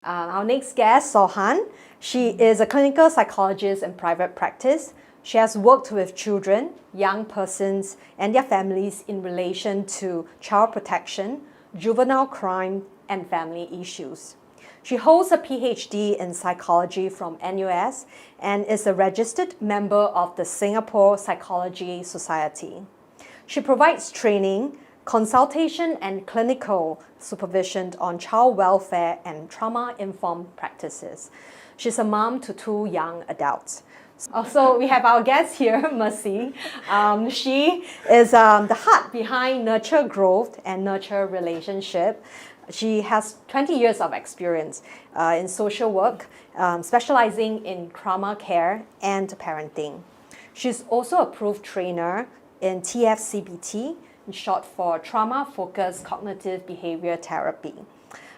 Our next guest, Sohan, she is a clinical psychologist in private practice. She has worked with children, young persons, and their families in relation to child protection, juvenile crime, and family issues. She holds a PhD in psychology from NUS and is a registered member of the Singapore Psychology Society. She provides training, consultation, and clinical supervision on child welfare and trauma-informed practices. She's a mom to 2 young adults. Also, we have our guest here, Mercy. She is the heart behind Nurture Growth and Nurture Relationship. She has 20 years of experience in social work, specializing in trauma care and parenting. She's also a approved trainer in TFCBT, in short for Trauma-Focused Cognitive Behavior Therapy.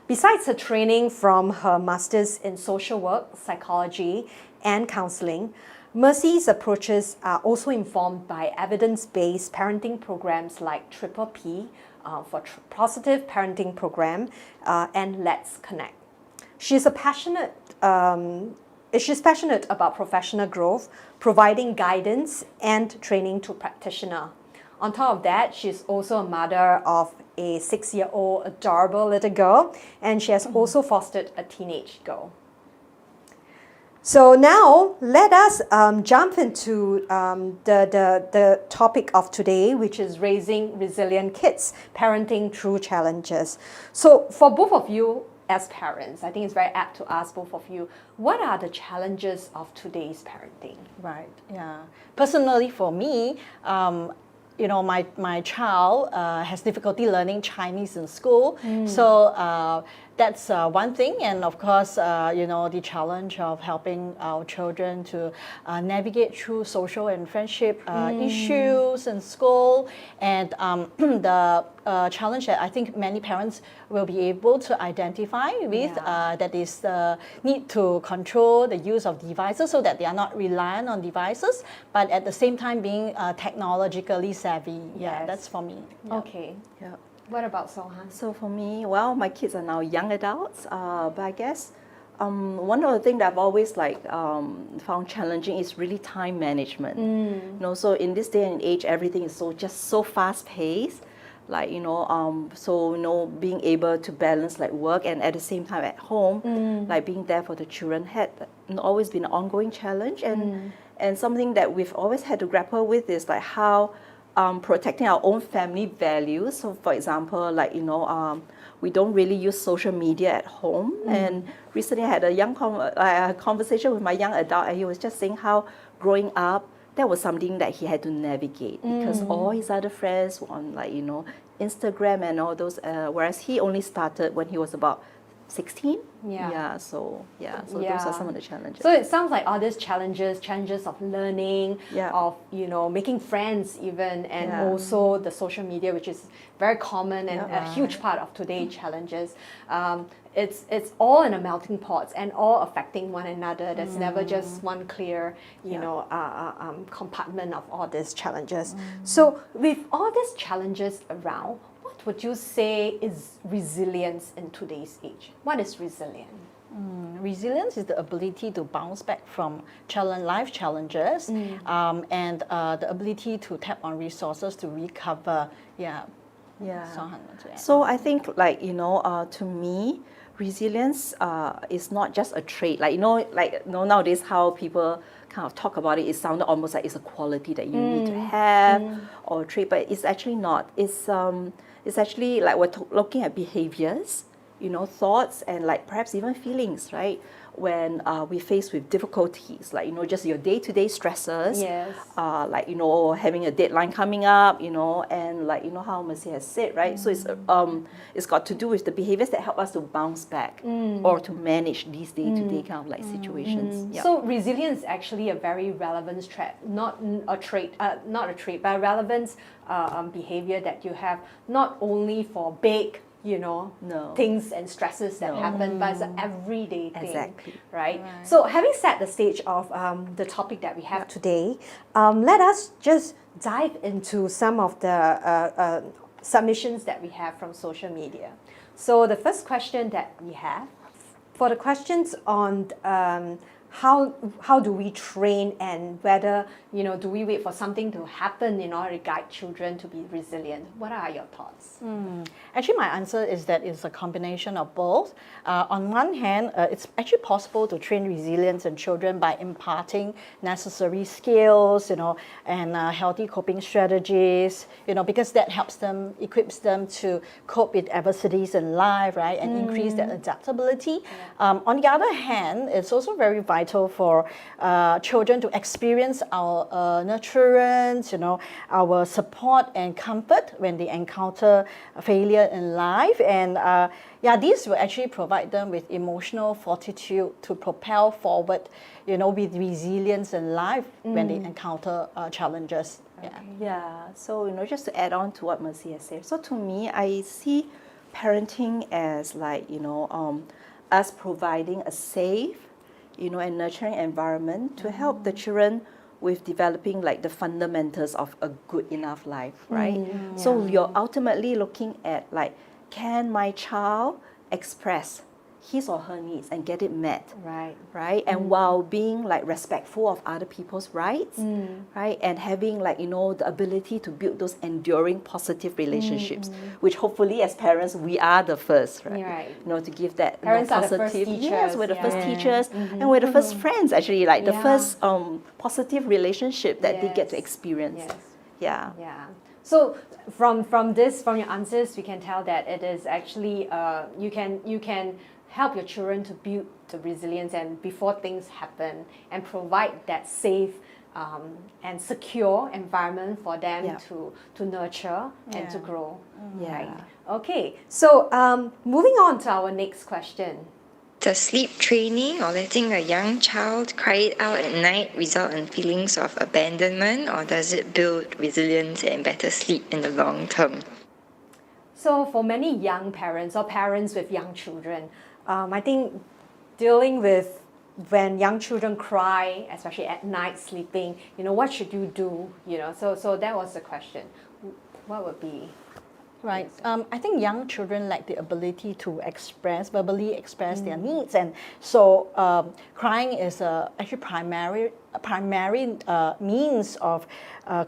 Besides her training from her master's in social work, psychology, and counseling, Mercy's approaches are also informed by evidence-based parenting programs like Triple P for Positive Parenting Program and Let's Connect. She's passionate about professional growth, providing guidance and training to practitioners. On top of that, she's also a mother of a 6-year-old adorable little girl, and she has also fostered a teenage girl. So now let us jump into the topic of today, which is raising resilient kids, parenting through challenges. So for both of you as parents, I think it's very apt to ask both of you, what are the challenges of today's parenting? Right, yeah. Personally for me, my child has difficulty learning Chinese in school. So that's one thing. And of course, the challenge of helping our children to navigate through social and friendship issues in school. And the challenge that I think many parents will be able to identify with, that is the need to control the use of devices so that they are not reliant on devices, but at the same time being technologically savvy. Yeah, that's for me. Yeah. Okay. Yeah. What about Sohan? So for me, well, my kids are now young adults, but I guess one of the things that I've always found challenging is really time management. So in this day and age, everything is just so fast paced. Being able to balance work and at the same time at home, being there for the children had always been an ongoing challenge, and something that we've always had to grapple with is how protecting our own family values. So for example, we don't really use social media at home. And recently I had a conversation with my young adult, and he was just saying how growing up, that was something that he had to navigate because all his other friends were on Instagram and all those, whereas he only started when he was about 16. So those are some of the challenges. So it sounds like all these challenges of learning, of making friends even, and also the social media, which is very common and a huge part of today's challenges. It's all in a melting pot and all affecting one another. There's never just one clear, compartment of all these challenges. So with all these challenges around, what would you say is resilience in today's age? What is resilience? Resilience is the ability to bounce back from life challenges and the ability to tap on resources to recover. So I think to me, resilience is not just a trait. Nowadays how people kind of talk about it, it sounded almost like it's a quality that you need to have or a trait, but it's actually not. It's actually we're looking at behaviors, thoughts, and perhaps even feelings, right? When we face with difficulties, just your day-to-day stresses, having a deadline coming up, and how Mercy has said, right? So it's got to do with the behaviors that help us to bounce back or to manage these day-to-day kind of situations. So resilience is actually a very relevant trait, not a trait, but a relevant behavior that you have not only for big things and stresses that happen, but it's an everyday thing, right? So having set the stage of the topic that we have today, let us just dive into some of the submissions that we have from social media. So the first question that we have for the questions on how do we train, and whether, do we wait for something to happen in order to guide children to be resilient? What are your thoughts? Actually, my answer is that it's a combination of both. On one hand, it's actually possible to train resilience in children by imparting necessary skills, and healthy coping strategies, because that helps them, equips them to cope with adversities in life, right, and increase their adaptability. On the other hand, it's also very vital for children to experience our nurturance, our support and comfort when they encounter failure in life. And these will actually provide them with emotional fortitude to propel forward, with resilience in life when they encounter challenges. Yeah, so just to add on to what Mercy has said, so to me, I see parenting as like us providing a safe, and nurturing environment to help the children with developing like the fundamentals of a good enough life, right? So you're ultimately looking at like, can my child express his or her needs and get it met, right? And while being like respectful of other people's rights, right? And having like, the ability to build those enduring positive relationships, which hopefully as parents, we are the first, right? To give that Parents are positive, the first teachers. yes, we're the first teachers, and we're the first friends, actually, like the first positive relationship that they get to experience. Yeah. So from your answers, we can tell that it is actually you can help your children to build the resilience and before things happen, and provide that safe and secure environment for them to nurture and to grow. Right. Okay. So moving on to our next question. Does sleep training or letting a young child cry it out at night result in feelings of abandonment, or does it build resilience and better sleep in the long term? So for many young parents or parents with young children, I think dealing with when young children cry, especially at night sleeping, what should you do? So that was the question. What would be? Right. I think young children lack the ability to verbally express their needs, and so crying is actually primary means of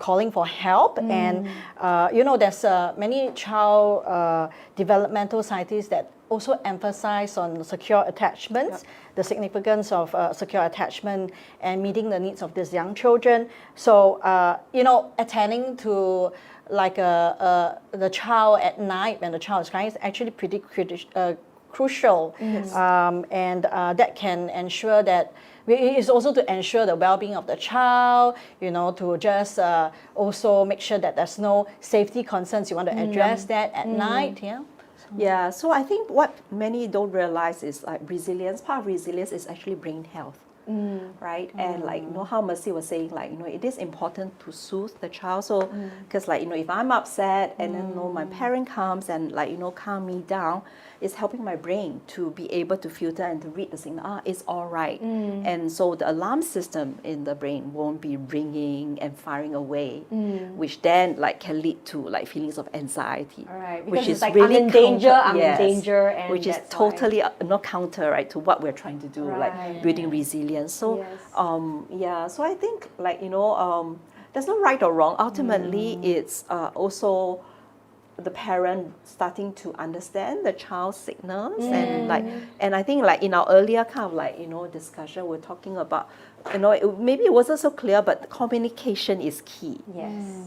calling for help. And there's many child developmental scientists that also emphasize on secure attachments, the significance of secure attachment and meeting the needs of these young children. So attending to like the child at night when the child is crying is actually pretty crucial. And that can ensure that it's also to ensure the well-being of the child, to just also make sure that there's no safety concerns. You want to address that at night. Yeah, so I think what many don't realize is like resilience. Part of resilience is actually brain health. Right? And like, how Mercy was saying, like, it is important to soothe the child. So, because like, if I'm upset and then, my parent comes and like, calm me down, it's helping my brain to be able to filter and to read the signal, it's all right. And so the alarm system in the brain won't be ringing and firing away, which then like can lead to like feelings of anxiety. Right, which is like, really I'm in danger, in danger. And which is totally counter, right, to what we're trying to do, like building resilience. So, so I think like, there's no right or wrong. Ultimately, it's also the parent starting to understand the child's signals, and like, and I think like in our earlier kind of like, discussion, we're talking about, maybe it wasn't so clear, but communication is key.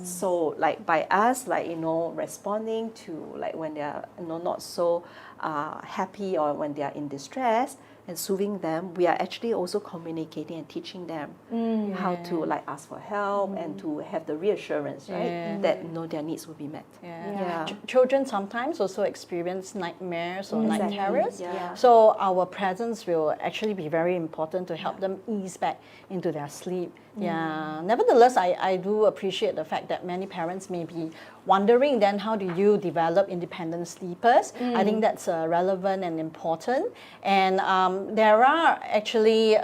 So like by us, like, responding to like when they're, not so happy, or when they are in distress, and soothing them, we are actually also communicating and teaching them how to like ask for help and to have the reassurance, right, that their needs will be met. Children sometimes also experience nightmares or night terrors. So our presence will actually be very important to help them ease back into their sleep. Nevertheless, I do appreciate the fact that many parents may be wondering then how do you develop independent sleepers. I think that's relevant and important. And there are actually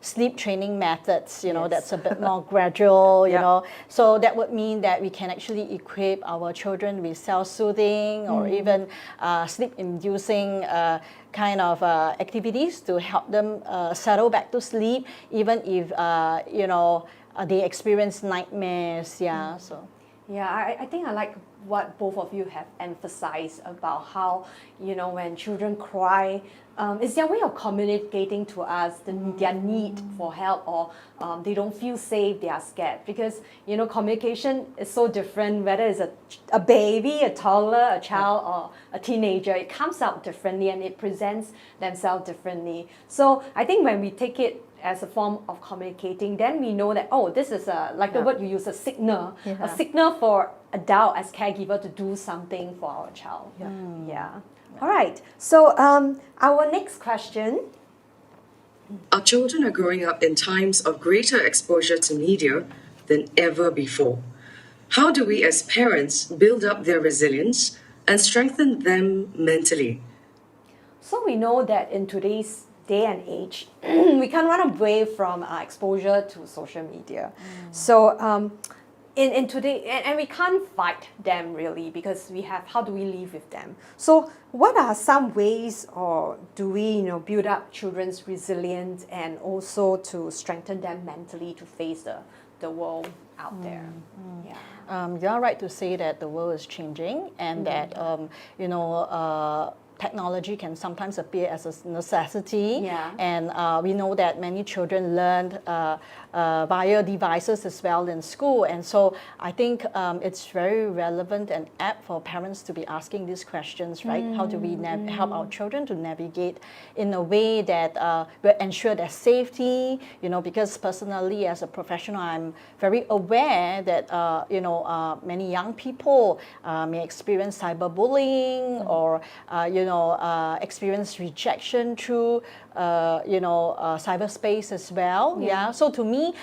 sleep training methods, that's a bit more gradual, you know. So that would mean that we can actually equip our children with self-soothing or even sleep-inducing kind of activities to help them settle back to sleep, even if they experience nightmares. So. Yeah, I think I like what both of you have emphasized about how, when children cry, it's their way of communicating to us their need for help, or they don't feel safe, they are scared. Because, communication is so different, whether it's a baby, a toddler, a child, or a teenager. It comes out differently and it presents themselves differently. So I think when we take it as a form of communicating, then we know that, this is like the word you use, a signal for adult as caregiver to do something for our child. All right, so our next question. Our children are growing up in times of greater exposure to media than ever before. How do we as parents build up their resilience and strengthen them mentally? So we know that in today's day and age, we can't run away from exposure to social media. So in today, and we can't fight them really, because we have, how do we live with them? So what are some ways, or do we build up children's resilience and also to strengthen them mentally to face the world out there? You're right to say that the world is changing, and that technology can sometimes appear as a necessity, and we know that many children learn via devices as well in school, and so I think it's very relevant and apt for parents to be asking these questions, right? How do we help our children to navigate in a way that will ensure their safety? Because personally as a professional, I'm very aware that many young people may experience cyberbullying or experience rejection through cyberspace as well. So to me,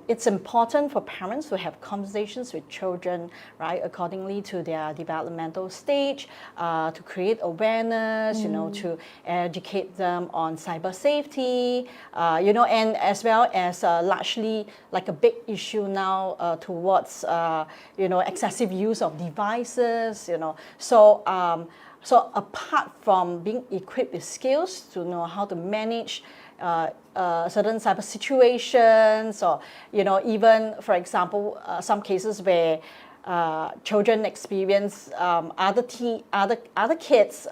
it's important for parents to have conversations with children, right, accordingly to their developmental stage, to create awareness, to educate them on cyber safety, and as well as largely like a big issue now towards excessive use of devices, So apart from being equipped with skills to know how to manage certain cyber situations, or even, for example, some cases where children experience other kids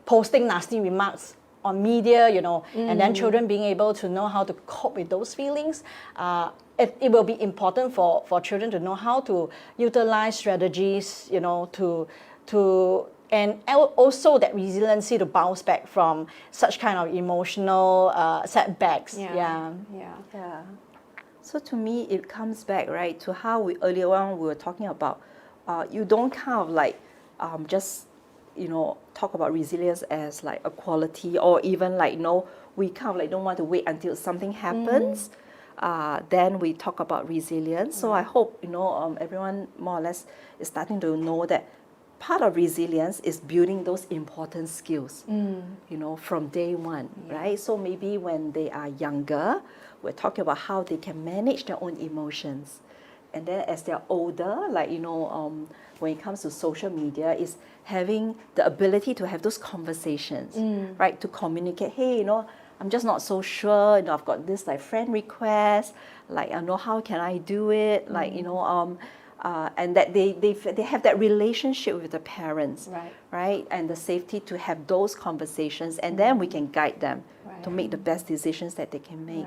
posting nasty remarks on media, and then children being able to know how to cope with those feelings. It will be important for children to know how to utilize strategies, and also that resiliency to bounce back from such kind of emotional setbacks. So to me, it comes back, right, to how we earlier on we were talking about, you don't kind of like just, talk about resilience as like a quality, or even like, we kind of like don't want to wait until something happens. Then we talk about resilience. So I hope, everyone more or less is starting to know that part of resilience is building those important skills, from day one, right? So maybe when they are younger, we're talking about how they can manage their own emotions. And then as they're older, like, when it comes to social media, is having the ability to have those conversations, right? To communicate, hey, I'm just not so sure, I've got this like friend request, like, how can I do it? Like, and that they have that relationship with the parents, right? And the safety to have those conversations, and then we can guide them to make the best decisions that they can make.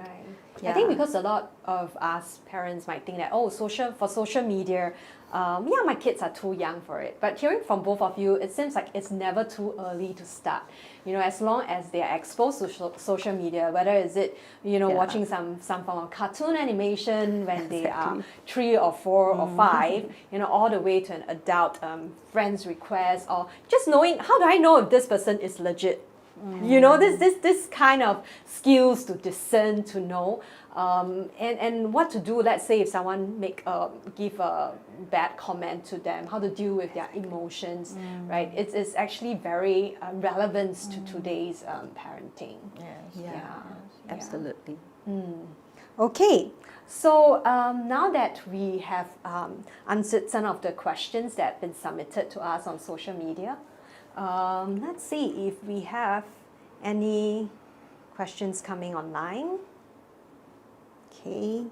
I think because a lot of us parents might think that, social media, my kids are too young for it. But hearing from both of you, it seems like it's never too early to start. As long as they are exposed to social media, whether is it, watching some form of cartoon animation when they are 3 or 4 or 5, all the way to an adult friend's request, or just knowing, how do I know if this person is legit? This kind of skills to discern, to know. and what to do, let's say if someone give a bad comment to them, how to deal with their emotions, right? It's actually very relevant to today's parenting. Yeah, absolutely. Okay, so now that we have answered some of the questions that have been submitted to us on social media, let's see if we have any questions coming online. Okay,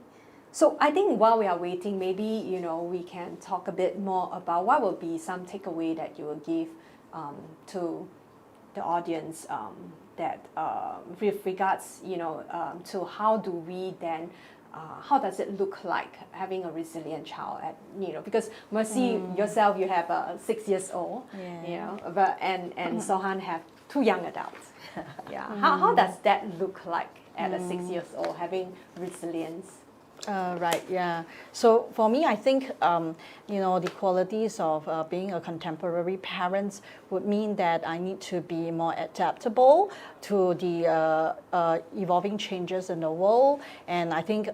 so I think while we are waiting, maybe we can talk a bit more about what will be some takeaway that you will give to the audience that with regards to how do we then how does it look like having a resilient child because Mercy, yourself, you have a 6 years old, but and Sohan have 2 young adults. How does that look like at a 6 years old, having resilience? Right, yeah. So for me, I think, the qualities of being a contemporary parent would mean that I need to be more adaptable to the evolving changes in the world. And I think,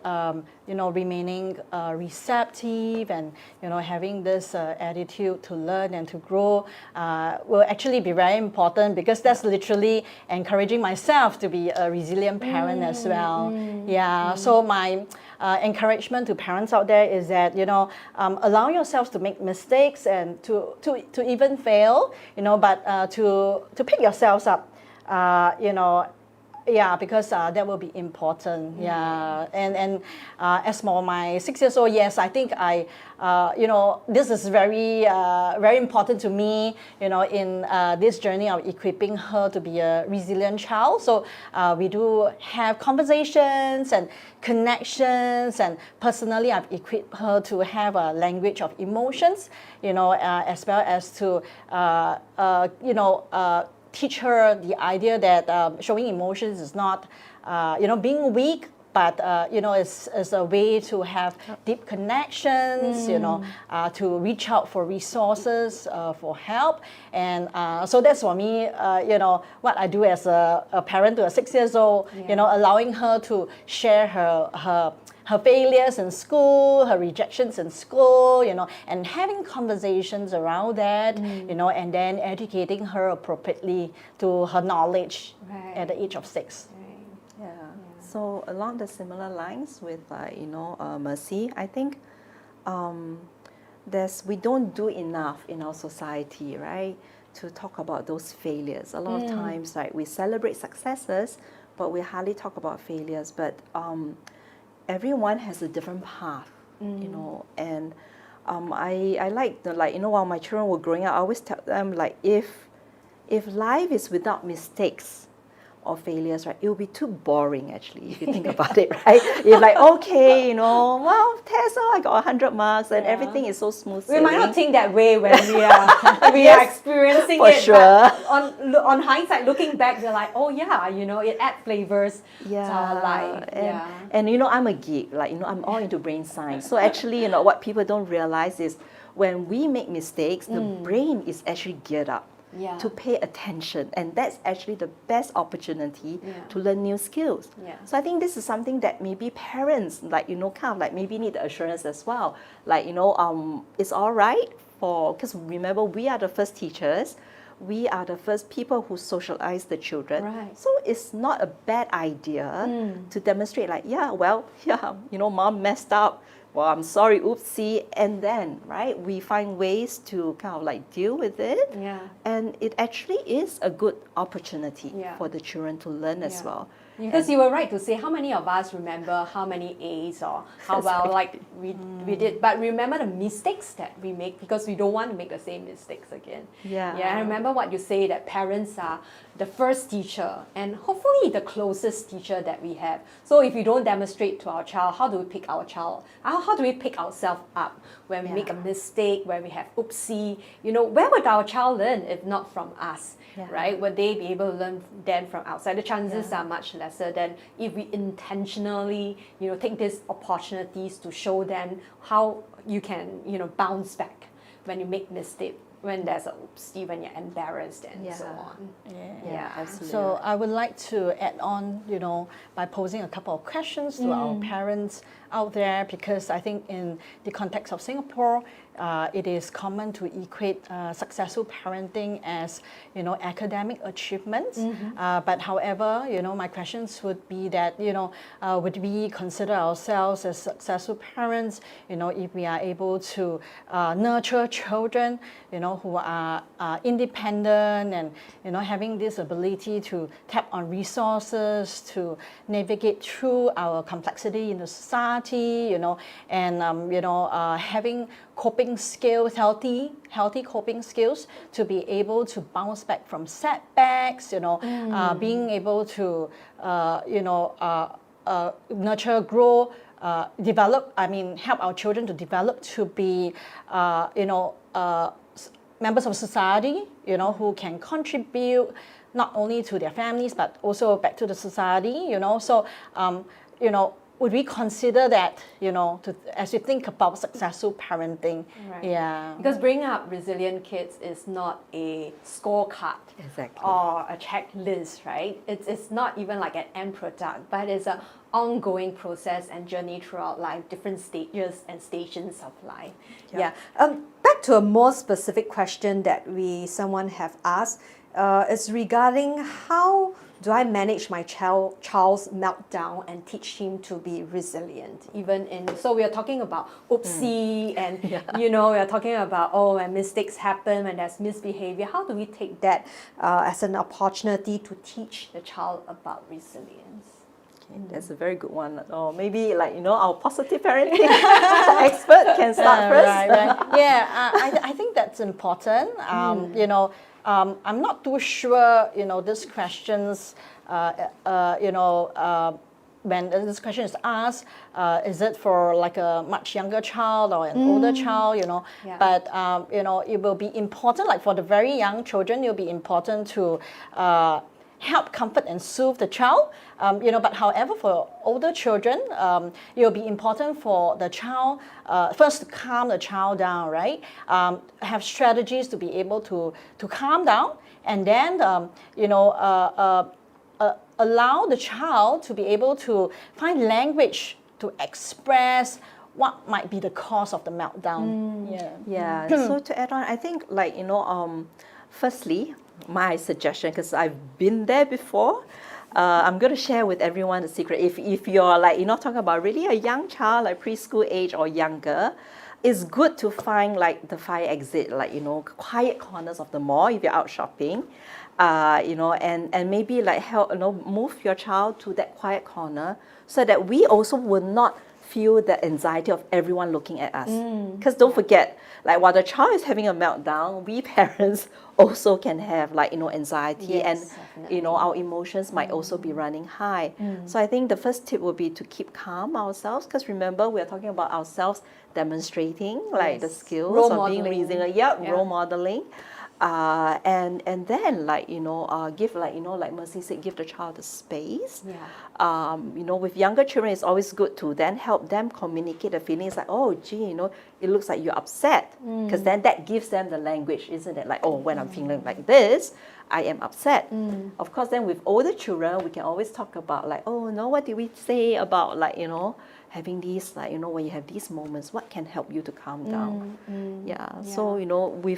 remaining receptive and, having this attitude to learn and to grow will actually be very important, because that's literally encouraging myself to be a resilient parent as well. So my encouragement to parents out there is that allow yourselves to make mistakes and to even fail, but to pick yourselves up, because that will be important. And as for my 6 years old, yes, I think this is very very important to me, in this journey of equipping her to be a resilient child. So we do have conversations and connections, and personally I've equipped her to have a language of emotions, as well as to teach her the idea that showing emotions is not, being weak, but it's a way to have deep connections, to reach out for resources, for help. And so that's for me, what I do as a parent to a 6 years old, allowing her to share her failures in school, her rejections in school, and having conversations around that, and then educating her appropriately to her knowledge at the age of 6. So along the similar lines with Mercy, I think we don't do enough in our society, right, to talk about those failures. A lot of times, right, we celebrate successes, but we hardly talk about failures. But everyone has a different path, and I like while my children were growing up, I always tell them, if life is without mistakes or failures, right, it will be too boring, actually, if you think about it, right? You're like, okay, well, test, I got 100 marks and everything is so smooth sailing. We might not think that way when we are experiencing for it, sure. but on hindsight, looking back, you're like, oh yeah, it adds flavors to our life. And I'm a geek, I'm all into brain science. So actually, what people don't realize is when we make mistakes, the brain is actually geared up to pay attention, and that's actually the best opportunity to learn new skills. So I think this is something that maybe parents maybe need the assurance as well. It's all right because remember, we are the first teachers. We are the first people who socialize the children. So it's not a bad idea to demonstrate mom messed up. Well, I'm sorry, oopsie. And then, right, we find ways to kind of deal with it. And it actually is a good opportunity for the children to learn as well. Because you were right to say, how many of us remember how many A's or how well we did, but remember the mistakes that we make, because we don't want to make the same mistakes again. I remember what you say, that parents are the first teacher and hopefully the closest teacher that we have. So if we don't demonstrate to our child, how do we pick our child? How do we pick ourselves up when we make a mistake, where we have oopsie? Where would our child learn if not from us? Right? Would they be able to learn then from outside? The chances are much lesser than if we intentionally, take these opportunities to show them how you can, bounce back when you make mistakes. when there's a oopsie, when you're embarrassed and so on. Yeah, absolutely. So I would like to add on, by posing a couple of questions to our parents out there, because I think in the context of Singapore, it is common to equate successful parenting as, academic achievements. But however, my questions would be that, would we consider ourselves as successful parents, if we are able to nurture children, who are independent and, having this ability to tap on resources, to navigate through our complexity in the society, and, having coping skills, healthy coping skills to be able to bounce back from setbacks, being able to, nurture, grow, develop, help our children to develop to be, members of society, who can contribute not only to their families, but also back to the society, So, would we consider that, as we think about successful parenting? Right. Yeah. Because bringing up resilient kids is not a scorecard or a checklist, right? It's not even like an end product, but it's an ongoing process and journey throughout life, different stages and stations of life. Yeah. Back to a more specific question that someone have asked, is regarding how do I manage my child's meltdown and teach him to be resilient? So we are talking about oopsie and, we are talking about, when mistakes happen, when there's misbehavior. How do we take that as an opportunity to teach the child about resilience? That's a very good one. Or maybe our positive parenting expert can start first. Right. Yeah, I think that's important. I'm not too sure, these questions, when this question is asked, is it for like a much younger child or an older child, But, it will be important, like for the very young children, it will be important to help comfort and soothe the child. But however, for older children, it will be important for the child first to calm the child down, right? Have strategies to be able to calm down, and then allow the child to be able to find language to express what might be the cause of the meltdown. So to add on, I think firstly, my suggestion, because I've been there before, I'm going to share with everyone the secret. If you're talking about really a young child, like preschool age or younger, it's good to find the fire exit, quiet corners of the mall if you're out shopping, and maybe help move your child to that quiet corner so that we also will not feel the anxiety of everyone looking at us. Because don't forget, while the child is having a meltdown, we parents also can have anxiety, and definitely. Our emotions might also be running high. So I think the first tip would be to keep calm ourselves, because remember, we're talking about ourselves demonstrating the skills role of being modeling. resilient, role modeling. And then give like Mercy said, give the child the space. With younger children, it's always good to then help them communicate the feelings it looks like you're upset, because then that gives them the language, isn't it? When I'm feeling like this, I am upset. Of course, then with older children, we can always talk about what did we say about having these when you have these moments, what can help you to calm down? So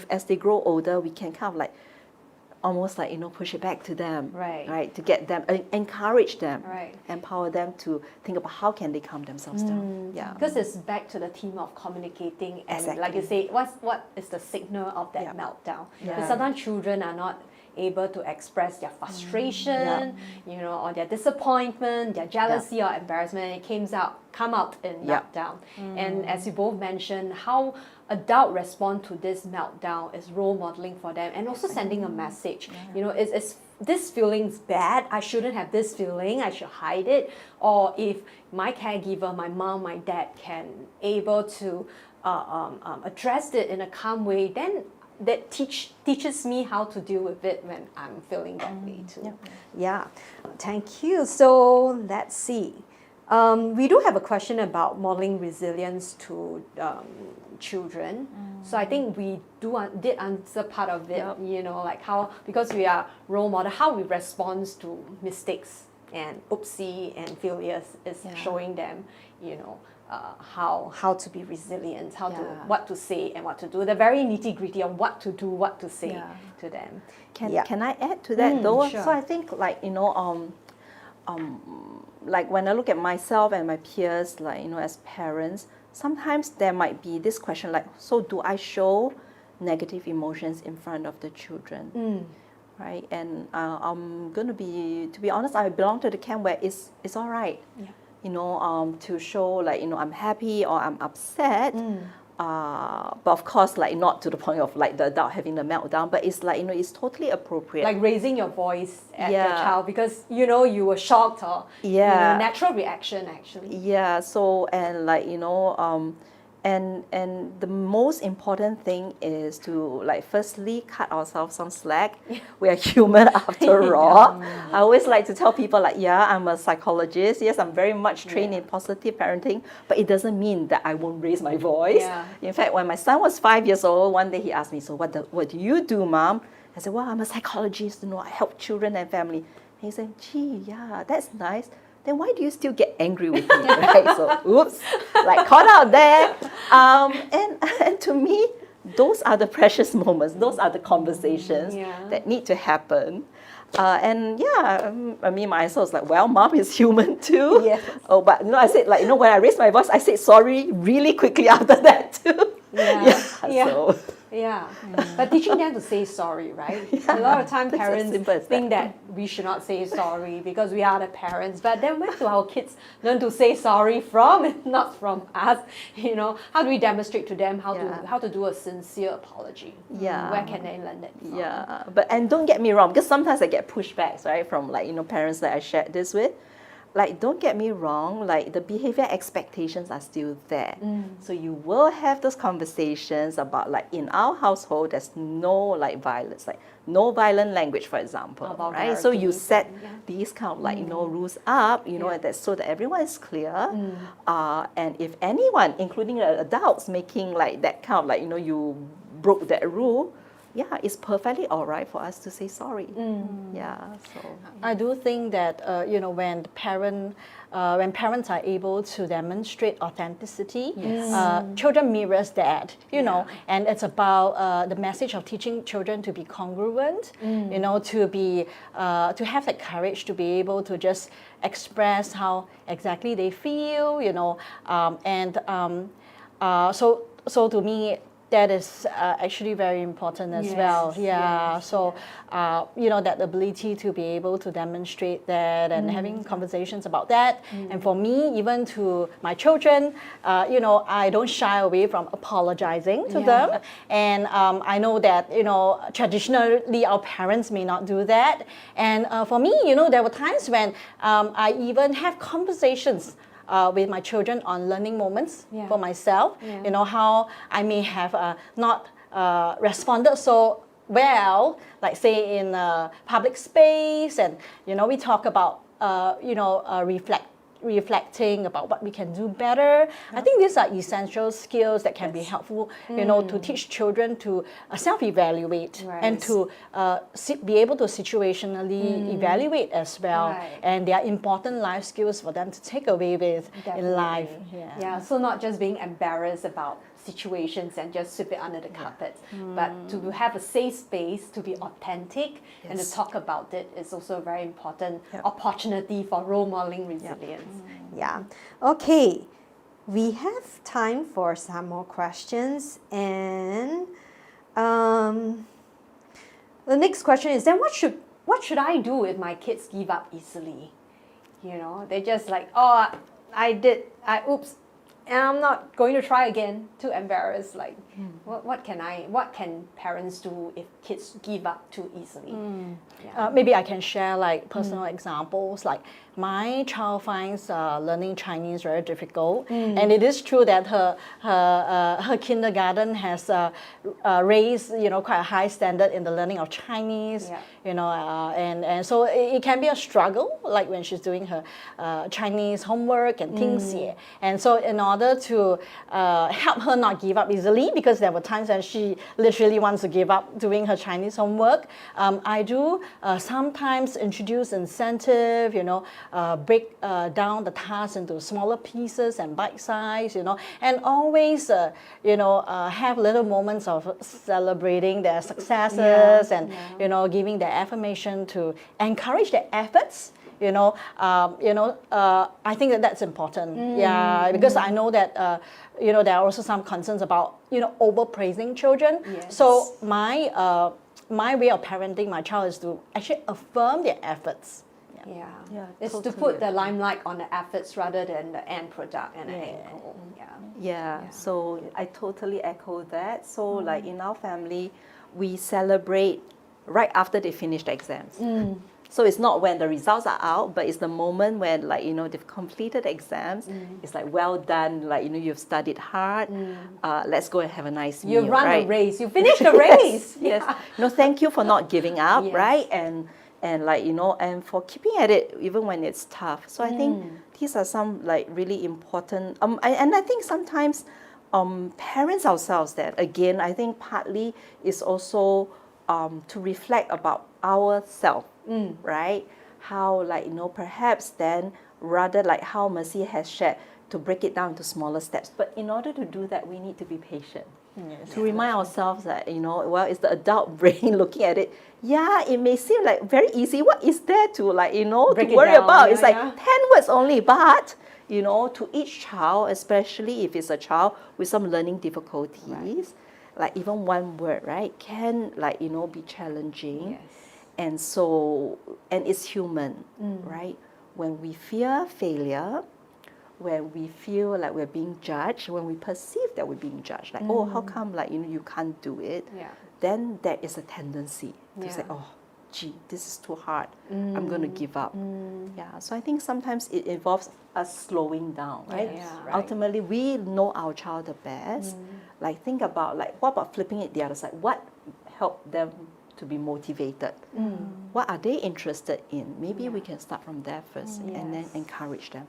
as they grow older, we can kind of almost push it back to them, right? To get them, encourage them, empower them to think about how can they calm themselves down. Because it's back to the theme of communicating, and like you say, what is the signal of that meltdown? Because sometimes children are not able to express their frustration, or their disappointment, their jealousy or embarrassment. It come out in meltdown. And as you both mentioned, how adults respond to this meltdown is role modeling for them, and also sending a message. Is this feeling's bad? I shouldn't have this feeling. I should hide it. Or if my caregiver, my mom, my dad, can able to address it in a calm way, then that teaches me how to deal with it when I'm feeling that way too. Thank you. So let's see. We do have a question about modeling resilience to children. So I think we did answer part of it, you know, like how, because we are role model, how we respond to mistakes and oopsie and failures is showing them, you know, how to be resilient, how to, what to say and what to do. The very nitty gritty of what to do, what to say to them. Can I add to that though? Sure. So I think like, you know, like when I look at myself and my peers, like, you know, as parents, sometimes there might be this question like, so do I show negative emotions in front of the children? Right? And I'm going to be honest, I belong to the camp where it's all right, you know, to show like, you know, I'm happy or I'm upset. But of course, like not to the point of like the adult having the meltdown, but it's like, you know, it's totally appropriate. Like raising your voice at the child because, you know, you were shocked or, you know, natural reaction actually. Yeah, so, and like, you know, and the most important thing is to like firstly cut ourselves some slack. We are human after all. I always like to tell people like, yeah, I'm a psychologist. Yes, I'm very much trained in positive parenting, but it doesn't mean that I won't raise my voice. In fact, when my son was 5 years old, one day he asked me, so what do you do, Mom? I said, well, I'm a psychologist, you know, I help children and family. And he said, gee, yeah, that's nice. Then why do you still get angry with me, right? So, oops, like caught out there. And to me, those are the precious moments. Those are the conversations that need to happen. And yeah, I mean, my answer was like, well, Mom is human too. Yes. Oh, but you know, I said like, you know, when I raised my voice, I said sorry really quickly after that too. So. But teaching them to say sorry, right? A lot of time parents think that we should not say sorry because we are the parents. But then where do our kids learn to say sorry from, not from us? You know, how do we demonstrate to them how to do a sincere apology? Where can they learn that from? But and don't get me wrong, because sometimes I get pushbacks, right, from like, you know, parents that I shared this with. Like, don't get me wrong, like the behavior expectations are still there. So you will have those conversations about like in our household, there's no like violence, like no violent language, for example, right? So you set these kind of like, you know, rules up, you know, that so that everyone is clear. And if anyone, including the adults, making like that kind of like, you know, you broke that rule, it's perfectly all right for us to say sorry. So I do think that you know, when parents are able to demonstrate authenticity, children mirrors that, you know, and it's about the message of teaching children to be congruent, you know, to be to have the courage to be able to just express how exactly they feel, you know, so to me, that is actually very important as well. So, you know, that ability to be able to demonstrate that and having conversations about that. And for me, even to my children, you know, I don't shy away from apologizing to them. And I know that, you know, traditionally our parents may not do that. And for me, you know, there were times when I even have conversations with my children on learning moments for myself, you know, how I may have not responded so well, like say in a public space, and, you know, we talk about, you know, reflecting about what we can do better. I think these are essential skills that can be helpful, you know, to teach children to self-evaluate and to be able to situationally evaluate as well. And they are important life skills for them to take away with in life. So not just being embarrassed about situations and just sweep it under the carpet, but to have a safe space to be authentic and to talk about it is also a very important opportunity for role modeling resilience. Okay, we have time for some more questions, and the next question is then what should I do if my kids give up easily? You know, they just like, oh, oops, and I'm not going to try again, too embarrassed. Like, what can parents do if kids give up too easily? Maybe I can share like personal examples. Like my child finds learning Chinese very difficult, and it is true that her kindergarten has raised, you know, quite a high standard in the learning of Chinese. and so it can be a struggle, like when she's doing her Chinese homework and things here. And so in order to help her not give up easily, because there were times when she literally wants to give up doing her Chinese homework, I do sometimes introduce incentive, break down the task into smaller pieces and bite size, and always, have little moments of celebrating their successes and, giving their affirmation to encourage their efforts. I think that's important. Yeah, because I know that there are also some concerns about overpraising children. Yes. So my way of parenting my child is to actually affirm their efforts. Yeah, it's to totally put the limelight on the efforts rather than the end product and the end goal. Yeah, so I totally echo that. So like in our family, we celebrate right after they finish the exams. So it's not when the results are out, but it's the moment when they've completed the exams. It's like, well done, you've studied hard. Let's go and have a nice meal. You run right? the race. You finish the race. Yes. Thank you for not giving up, Yes. right? And and for keeping at it even when it's tough. So I think these are some really important. And I think sometimes parents ourselves, that again, I think partly is also to reflect about ourselves, right? How perhaps then rather how Mercy has shared, to break it down into smaller steps. But in order to do that, we need to be patient. To remind ourselves that, it's the adult brain looking at it. Yeah, it may seem like very easy. What is there to to worry about? It's 10 words only, but to each child, especially if it's a child with some learning difficulties, even one word, right, can be challenging. Yes. And so, and it's human, right? When we fear failure, when we feel like we're being judged, when we perceive that we're being judged, oh, how come you can't do it? Then there is a tendency to say, oh, gee, this is too hard. I'm going to give up. Yeah. So I think sometimes it involves us slowing down, right? Yes, right. Ultimately, we know our child the best. Think about what about flipping it the other side? What helped them to be motivated? What are they interested in? Maybe we can start from there first and then encourage them.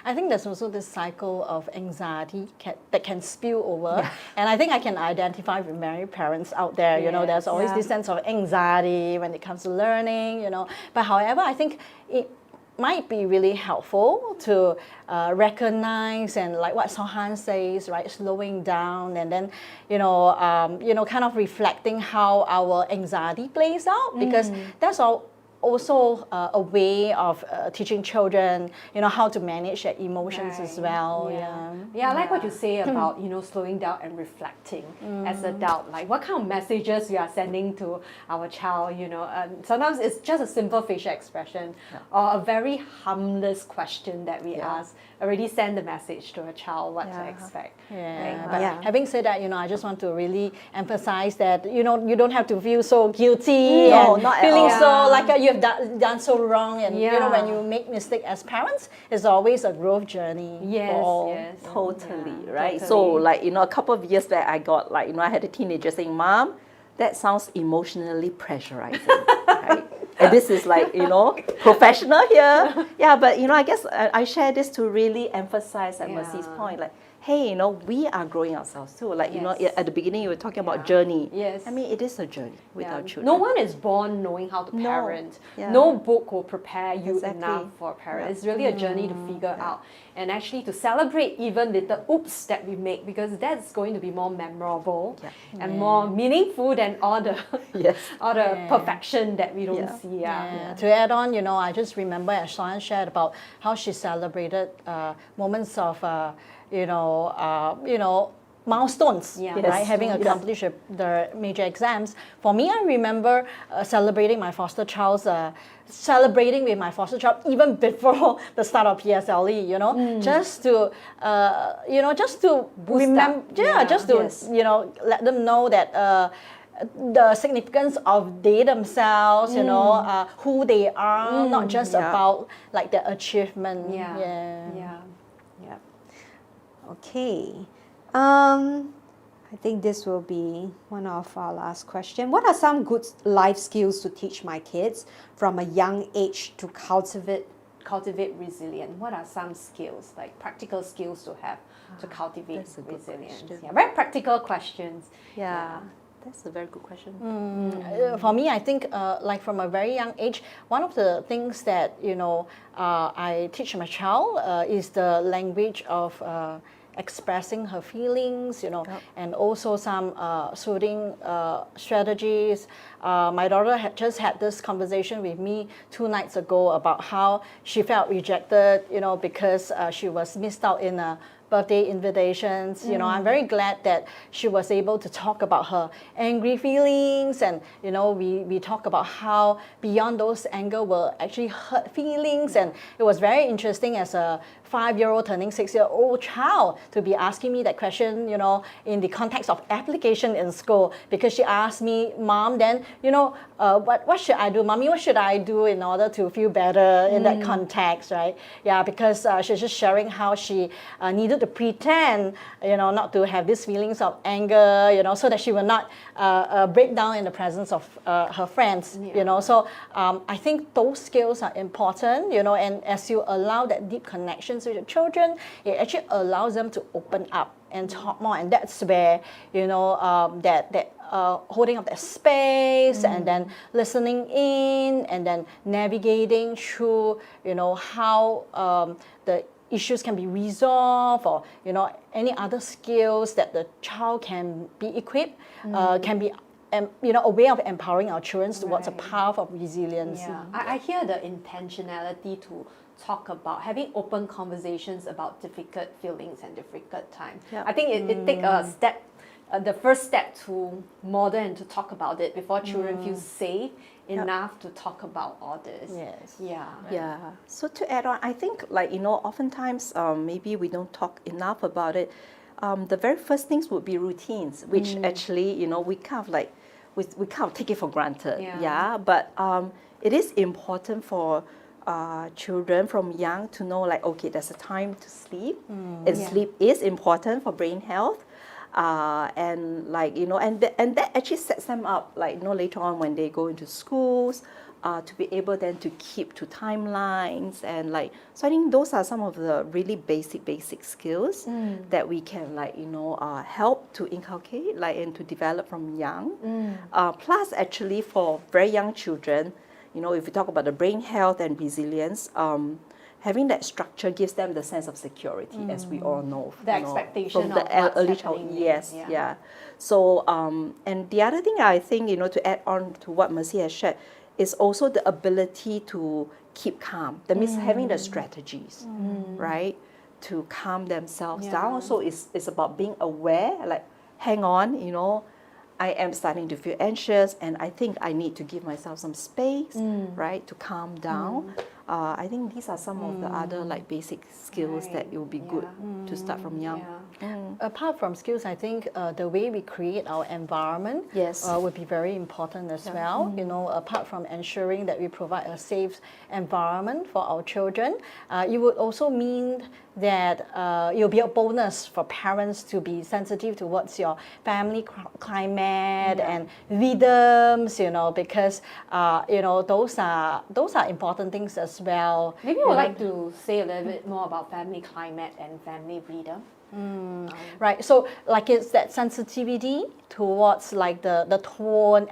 I think there's also this cycle of anxiety that can spill over. And I think I can identify with many parents out there. There's always this sense of anxiety when it comes to learning, But however, I think it might be really helpful to recognize and what Sohan says, right, slowing down and then, kind of reflecting how our anxiety plays out, because that's also a way of teaching children, how to manage their emotions as well. I like what you say about, slowing down and reflecting as an adult. What kind of messages we are sending to our child, sometimes it's just a simple facial expression or a very harmless question that we ask already send the message to a child what to expect. But having said that, I just want to really emphasize that, you don't have to feel so guilty and not at feeling all. so like you have done so wrong. And, when you make mistake as parents, it's always a growth journey. Totally, right? Totally. So, a couple of years back, I got, I had a teenager saying, Mom, that sounds emotionally pressurizing, right? And this is professional here. Yeah, but, I guess I share this to really emphasize at Mercy's point, hey, we are growing ourselves too. At the beginning you were talking about journey. Yes. I mean, it is a journey with our children. No one is born knowing how to parent. No book will prepare you enough for a parent. It's really a journey to figure out and actually to celebrate even little oops that we make, because that's going to be more memorable and more meaningful than all the perfection that we don't see. To add on, I just remember as Sean shared about how she celebrated moments of milestones, right? Having accomplished the major exams. For me, I remember celebrating with my foster child even before the start of PSLE. Just to remember, let them know that. The significance of they themselves, who they are, not just about their achievement. Okay. I I think this will be one of our last questions. What are some good life skills to teach my kids from a young age to cultivate resilience? What are some skills, like practical skills to have to cultivate that's a good resilience? question. Yeah, very practical questions. Yeah, that's a very good question. For me, I think like from a very young age, one of the things that I teach my child is the language of expressing her feelings, and also some soothing strategies. My daughter had just had this conversation with me 2 nights ago about how she felt rejected, because she was missed out in a birthday invitations. I'm very glad that she was able to talk about her angry feelings, and we talk about how beyond those anger will actually hurt feelings. And it was very interesting as a 5-year-old turning 6-year-old child to be asking me that question, in the context of application in school, because she asked me, Mom, then, what should I do? Mommy, what should I do in order to feel better in that context, right? Yeah, because she's just sharing how she needed to pretend, not to have these feelings of anger, so that she will not break down in the presence of her friends, So I think those skills are important, and as you allow that deep connections with your children, it actually allows them to open up and talk more, and that's where that holding up that space, and then listening in, and then navigating through how the issues can be resolved, or any other skills that the child can be equipped, can be a way of empowering our children towards a path of resilience. Yeah, I hear the intentionality to talk about having open conversations about difficult feelings and difficult times. I think it take a step, the first step to model and to talk about it before children feel safe enough to talk about all this. Yes. Yeah. So to add on, I think oftentimes maybe we don't talk enough about it. The very first things would be routines, which actually we kind of we kind of take it for granted. Yeah. But it is important for children from young to know, okay, there's a time to sleep, and sleep is important for brain health. And and that actually sets them up, later on when they go into schools, to be able then to keep to timelines, and so I think those are some of the really basic skills that we can help to inculcate and to develop from young. Plus, actually, for very young children, if we talk about the brain health and resilience, having that structure gives them the sense of security, as we all know. The expectation from the of what's early child. happening. Yes, yeah. So, and the other thing I think, to add on to what Mercy has shared, is also the ability to keep calm. That means having the strategies, right, to calm themselves down. So it's about being aware, hang on, I am starting to feel anxious, and I think I need to give myself some space, right, to calm down. I think these are some of the other basic skills that it would be good to start from young. Apart from skills, I think the way we create our environment would be very important as well. Apart from ensuring that we provide a safe environment for our children, it would also mean that it'll be a bonus for parents to be sensitive towards your family climate and rhythms, because those are important things as well. Maybe you would like to say a little bit more about family climate and family rhythm. Right, so it's that sensitivity towards the tone,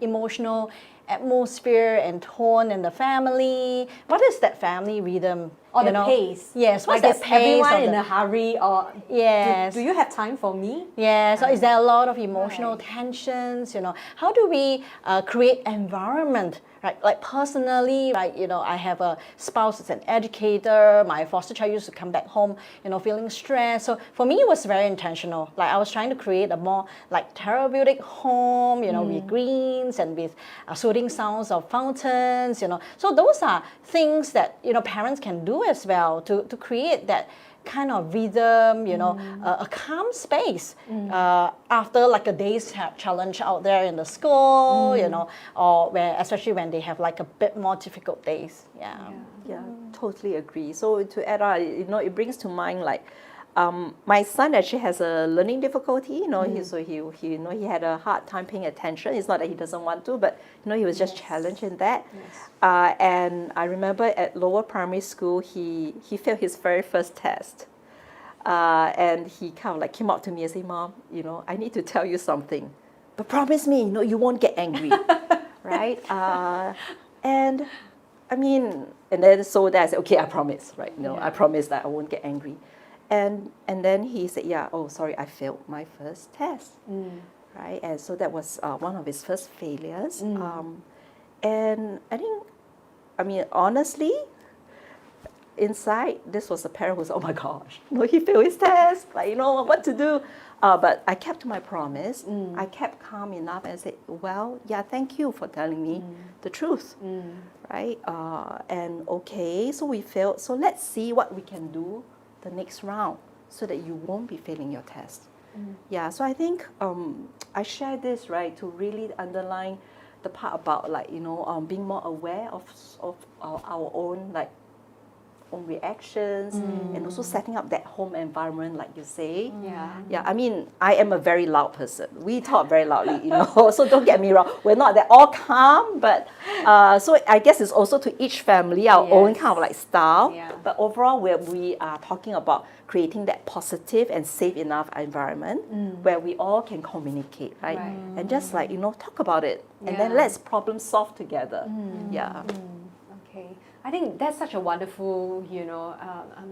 emotional atmosphere and tone in the family. What is that family rhythm? Or the pace. Yes, what's is that pace? everyone in a hurry, or yes. Do you have time for me? Yeah, so is there a lot of emotional tensions? How do we create environment, right? Like personally, right? I have a spouse that's an educator. My foster child used to come back home, feeling stressed. So for me, it was very intentional. I was trying to create a more therapeutic home, with greens and with soothing sounds of fountains, So those are things that parents can do as well to create that kind of rhythm, a calm space after a day's challenge out there in the school, or especially when they have a bit more difficult days. Yeah, totally agree. So to add on, it brings to mind My son actually has a learning difficulty. He had a hard time paying attention. It's not that he doesn't want to, but he was just challenged in that. And I remember at lower primary school, he failed his very first test. And he kind of like came up to me and said, "Mom, I need to tell you something, but promise me, you won't get angry." Right? And I mean, and then so that I said, "Okay, I promise," right? I promise that I won't get angry. And then he said, "Yeah, oh, sorry, I failed my first test." Right? And so that was one of his first failures. And I mean, honestly, inside, this was a parent who said, "Oh my gosh, he failed his test, like, what to do?" But I kept to my promise. I kept calm enough and said, "Well, yeah, thank you for telling me the truth." Right? And okay, so we failed. So let's see what we can do the next round so that you won't be failing your test. Yeah, so I think I share this, right, to really underline the part about being more aware of our own own reactions and also setting up that home environment, like you say. Yeah, I mean, I am a very loud person. We talk very loudly, so don't get me wrong. We're not that all calm, but so I guess it's also to each family our own kind of style. But overall, we are talking about creating that positive and safe enough environment where we all can communicate, right? And just talk about it, and then let's problem solve together. Okay. I think that's such a wonderful,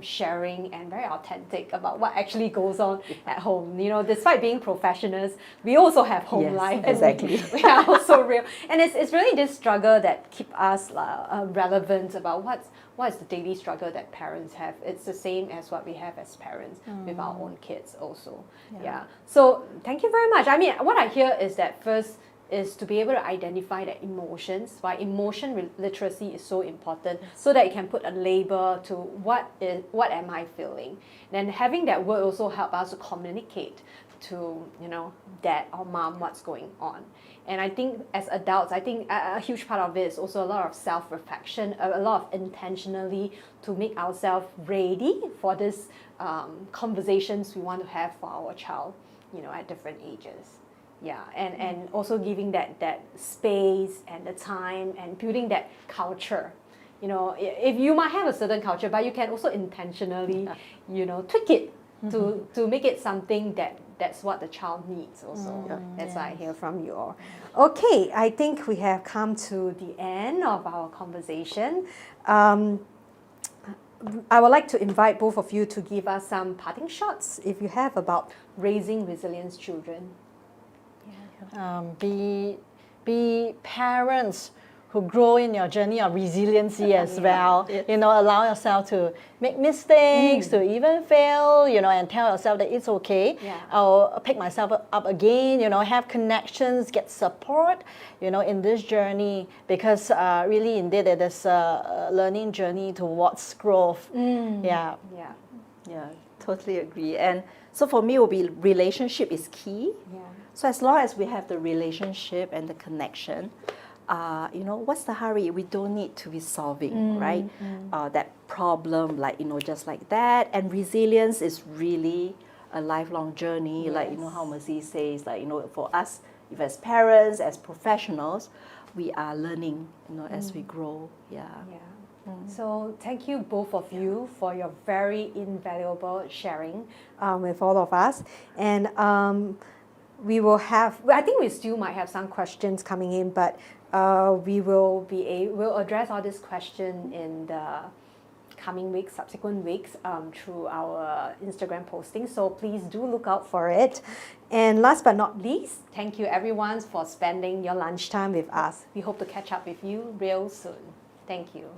sharing and very authentic about what actually goes on at home. Despite being professionals, we also have home life. Exactly. We are also real. And it's really this struggle that keep us relevant about what is the daily struggle that parents have. It's the same as what we have as parents with our own kids also. So thank you very much. I mean, what I hear is that first, is to be able to identify the emotions, why emotion literacy is so important, so that you can put a label to what am I feeling. Then having that word also help us to communicate to dad or mom what's going on. And I think as adults, I think a huge part of it is also a lot of self-reflection, a lot of intentionally to make ourselves ready for this conversations we want to have for our child, at different ages. And also giving that space and the time and building that culture. If you might have a certain culture, but you can also intentionally, tweak it to make it something that's what the child needs also. That's what I hear from you all. Okay, I think we have come to the end of our conversation. I would like to invite both of you to give us some parting shots, if you have, about raising resilient children. Be parents who grow in your journey of resiliency as well. Allow yourself to make mistakes, to even fail, and tell yourself that it's okay. I'll pick myself up again, have connections, get support, in this journey, because really indeed it is a learning journey towards growth. Yeah, totally agree. And so for me, it will be relationship is key. So as long as we have the relationship and the connection, what's the hurry? We don't need to be solving, right? That problem, just like that. And resilience is really a lifelong journey. How Mercy says, for us, if as parents, as professionals, we are learning, as we grow. So thank you both of you for your very invaluable sharing with all of us. And we will have, I think we still might have some questions coming in, but we'll address all this question in the coming weeks, subsequent weeks, through our Instagram posting. So please do look out for it. And last but not least, thank you everyone for spending your lunchtime with us. We hope to catch up with you real soon. Thank you.